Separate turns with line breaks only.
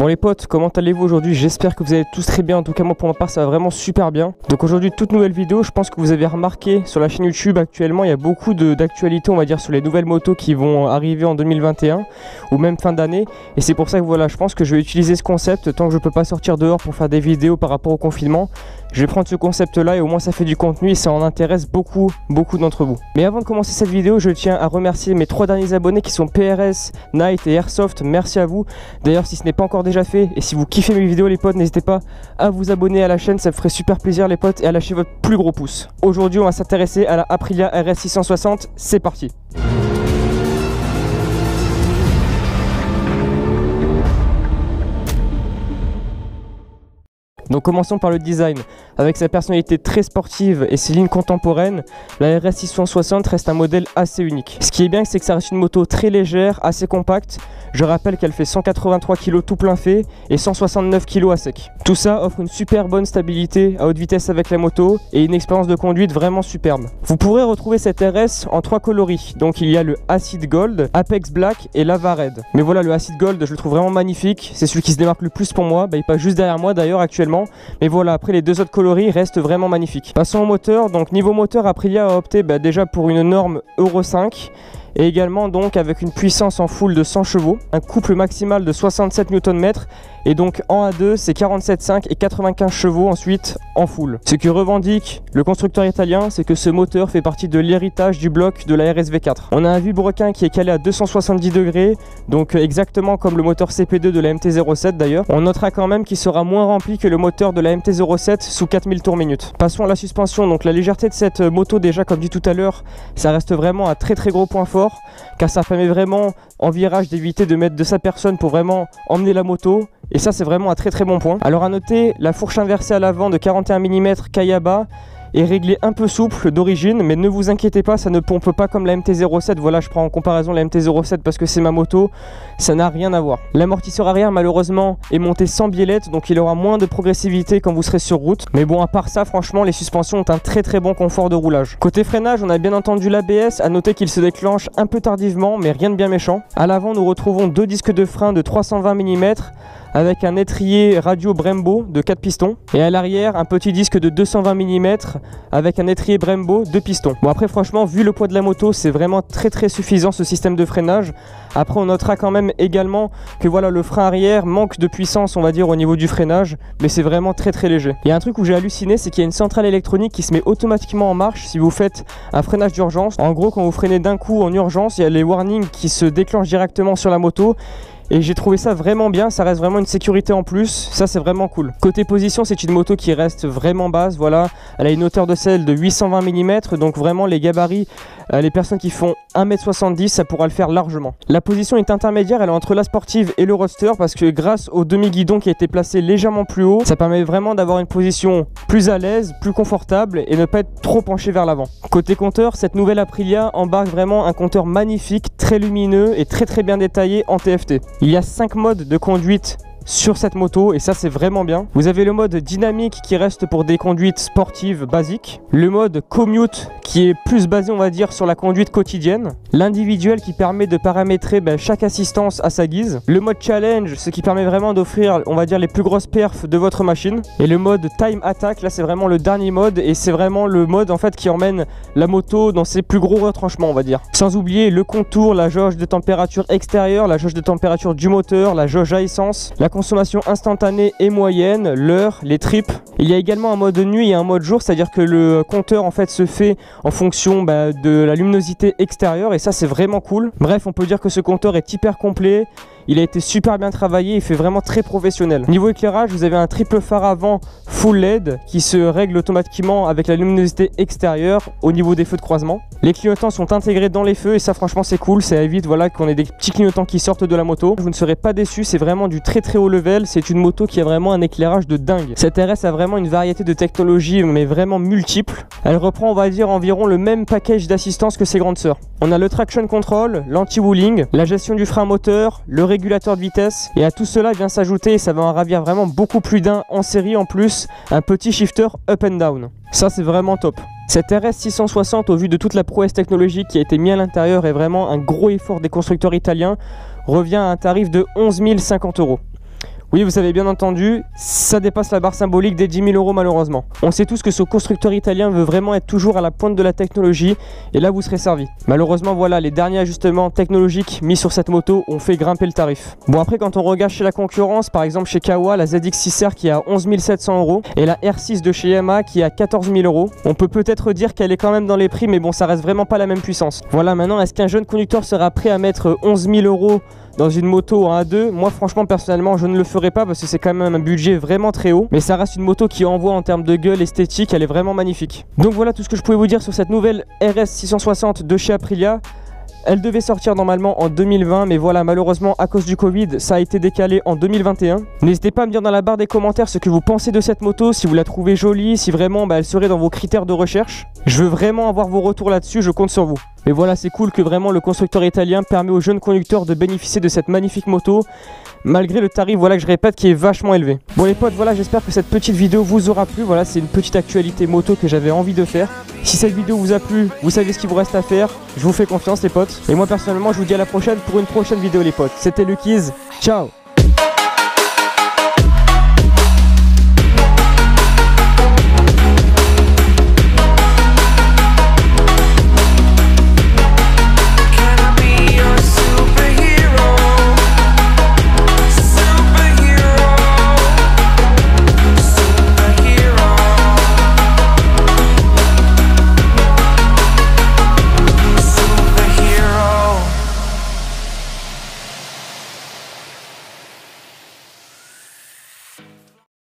Bon les potes, comment allez-vous aujourd'hui? J'espère que vous allez tous très bien, en tout cas moi pour ma part ça va vraiment super bien. Donc aujourd'hui toute nouvelle vidéo, je pense que vous avez remarqué sur la chaîne YouTube actuellement il y a beaucoup d'actualités on va dire sur les nouvelles motos qui vont arriver en 2021 ou même fin d'année. Et c'est pour ça que voilà, je pense que je vais utiliser ce concept tant que je peux pas sortir dehors pour faire des vidéos par rapport au confinement. Je vais prendre ce concept là et au moins ça fait du contenu et ça en intéresse beaucoup d'entre vous. Mais avant de commencer cette vidéo, je tiens à remercier mes 3 derniers abonnés qui sont PRS, Night et Airsoft. Merci à vous. D'ailleurs si ce n'est pas encore déjà fait et si vous kiffez mes vidéos les potes, n'hésitez pas à vous abonner à la chaîne, ça me ferait super plaisir les potes, et à lâcher votre plus gros pouce. Aujourd'hui on va s'intéresser à la Aprilia RS660, c'est parti. Donc commençons par le design. Avec sa personnalité très sportive et ses lignes contemporaines, la RS660 reste un modèle assez unique. Ce qui est bien, c'est que ça reste une moto très légère, assez compacte. Je rappelle qu'elle fait 183 kg tout plein fait et 169 kg à sec. Tout ça offre une super bonne stabilité à haute vitesse avec la moto et une expérience de conduite vraiment superbe. Vous pourrez retrouver cette RS en 3 coloris. Donc il y a le Acid Gold, Apex Black et Lava Red. Mais voilà, le Acid Gold je le trouve vraiment magnifique. C'est celui qui se démarque le plus pour moi. Il passe juste derrière moi d'ailleurs actuellement. Mais voilà, après les deux autres coloris restent vraiment magnifiques. Passons au moteur. Donc niveau moteur, Aprilia a opté déjà pour une norme Euro 5 et également donc avec une puissance en full de 100 chevaux, un couple maximal de 67 Nm et donc en A2 c'est 47,5 et 95 chevaux ensuite en full. Ce que revendique le constructeur italien, c'est que ce moteur fait partie de l'héritage du bloc de la RSV4. On a un vilebrequin qui est calé à 270 degrés, donc exactement comme le moteur CP2 de la MT-07 d'ailleurs. On notera quand même qu'il sera moins rempli que le moteur de la MT-07 sous 4000 tours minute. Passons à la suspension. Donc la légèreté de cette moto, déjà comme dit tout à l'heure, ça reste vraiment un très gros point fort, car ça permet vraiment en virage d'éviter de mettre de sa personne pour vraiment emmener la moto. Et ça c'est vraiment un très bon point. Alors à noter, la fourche inversée à l'avant de 41 mm Kayaba est réglée un peu souple d'origine, mais ne vous inquiétez pas, ça ne pompe pas comme la MT-07. Voilà, je prends en comparaison la MT-07 parce que c'est ma moto, ça n'a rien à voir. L'amortisseur arrière malheureusement est monté sans biellette, donc il aura moins de progressivité quand vous serez sur route. Mais bon, à part ça, franchement, les suspensions ont un très bon confort de roulage. Côté freinage, on a bien entendu l'ABS, à noter qu'il se déclenche un peu tardivement, mais rien de bien méchant. À l'avant, nous retrouvons deux disques de frein de 320 mm, avec un étrier radio Brembo de 4 pistons, et à l'arrière un petit disque de 220 mm avec un étrier Brembo 2 pistons. Bon après franchement, vu le poids de la moto, c'est vraiment très suffisant ce système de freinage. Après on notera quand même également que voilà, le frein arrière manque de puissance on va dire au niveau du freinage, mais c'est vraiment très léger. Il y a un truc où j'ai halluciné, c'est qu'il y a une centrale électronique qui se met automatiquement en marche si vous faites un freinage d'urgence. En gros, quand vous freinez d'un coup en urgence, il y a les warnings qui se déclenchent directement sur la moto. Et j'ai trouvé ça vraiment bien, ça reste vraiment une sécurité en plus, ça c'est vraiment cool. Côté position, c'est une moto qui reste vraiment basse, voilà. Elle a une hauteur de selle de 820 mm, donc vraiment les gabarits, les personnes qui font 1,70 m, ça pourra le faire largement. La position est intermédiaire, elle est entre la sportive et le roadster, parce que grâce au demi-guidon qui a été placé légèrement plus haut, ça permet vraiment d'avoir une position plus à l'aise, plus confortable et ne pas être trop penché vers l'avant. Côté compteur, cette nouvelle Aprilia embarque vraiment un compteur magnifique, très lumineux et très bien détaillé en TFT. Il y a 5 modes de conduite sur cette moto et ça c'est vraiment bien. Vous avez le mode dynamique qui reste pour des conduites sportives basiques, le mode commute qui est plus basé on va dire sur la conduite quotidienne, l'individuel qui permet de paramétrer chaque assistance à sa guise, le mode challenge, ce qui permet vraiment d'offrir on va dire les plus grosses perfs de votre machine, et le mode time attack, là c'est vraiment le dernier mode et c'est vraiment le mode en fait qui emmène la moto dans ses plus gros retranchements on va dire. Sans oublier le contour, la jauge de température extérieure, la jauge de température du moteur, la jauge à essence, la consommation instantanée et moyenne, l'heure, les trips. Il y a également un mode nuit et un mode jour, c'est à dire que le compteur en fait se fait en fonction de la luminosité extérieure et ça c'est vraiment cool. Bref, on peut dire que ce compteur est hyper complet. Il a été super bien travaillé, il fait vraiment très professionnel. Niveau éclairage, vous avez un triple phare avant full LED qui se règle automatiquement avec la luminosité extérieure au niveau des feux de croisement. Les clignotants sont intégrés dans les feux et ça franchement c'est cool, ça évite voilà qu'on ait des petits clignotants qui sortent de la moto. Vous ne serez pas déçus, c'est vraiment du très haut level, c'est une moto qui a vraiment un éclairage de dingue. Cette RS a vraiment une variété de technologies mais vraiment multiples. Elle reprend on va dire environ le même package d'assistance que ses grandes sœurs. On a le traction control, l'anti-wheeling, la gestion du frein moteur, le régulateur de vitesse, et à tout cela vient s'ajouter, et ça va en ravir vraiment beaucoup plus d'un en série en plus, un petit shifter up and down. Ça c'est vraiment top. Cette RS660 au vu de toute la prouesse technologique qui a été mise à l'intérieur est vraiment un gros effort des constructeurs italiens, revient à un tarif de 11 050 €. Oui, vous avez bien entendu, ça dépasse la barre symbolique des 10 000 € malheureusement. On sait tous que ce constructeur italien veut vraiment être toujours à la pointe de la technologie et là vous serez servi. Malheureusement voilà, les derniers ajustements technologiques mis sur cette moto ont fait grimper le tarif. Bon après quand on regarde chez la concurrence, par exemple chez Kawa, la ZX6R qui est à 11 700 € et la R6 de chez Yamaha qui est à 14 000 €, on peut peut-être dire qu'elle est quand même dans les prix mais bon ça reste vraiment pas la même puissance. Voilà, maintenant est-ce qu'un jeune conducteur sera prêt à mettre 11 000 € dans une moto en A2? Moi franchement personnellement je ne le ferai pas parce que c'est quand même un budget vraiment très haut, mais ça reste une moto qui envoie en termes de gueule esthétique, elle est vraiment magnifique. Donc voilà tout ce que je pouvais vous dire sur cette nouvelle RS 660 de chez Aprilia. Elle devait sortir normalement en 2020, mais voilà, malheureusement à cause du Covid ça a été décalé en 2021. N'hésitez pas à me dire dans la barre des commentaires ce que vous pensez de cette moto, si vous la trouvez jolie, si vraiment elle serait dans vos critères de recherche. Je veux vraiment avoir vos retours là-dessus, je compte sur vous. Mais voilà, c'est cool que vraiment le constructeur italien permet aux jeunes conducteurs de bénéficier de cette magnifique moto, malgré le tarif, voilà, que je répète, qui est vachement élevé. Bon les potes, voilà, j'espère que cette petite vidéo vous aura plu. Voilà, c'est une petite actualité moto que j'avais envie de faire. Si cette vidéo vous a plu, vous savez ce qu'il vous reste à faire. Je vous fais confiance les potes. Et moi personnellement, je vous dis à la prochaine pour une prochaine vidéo les potes. C'était Luckyz, ciao.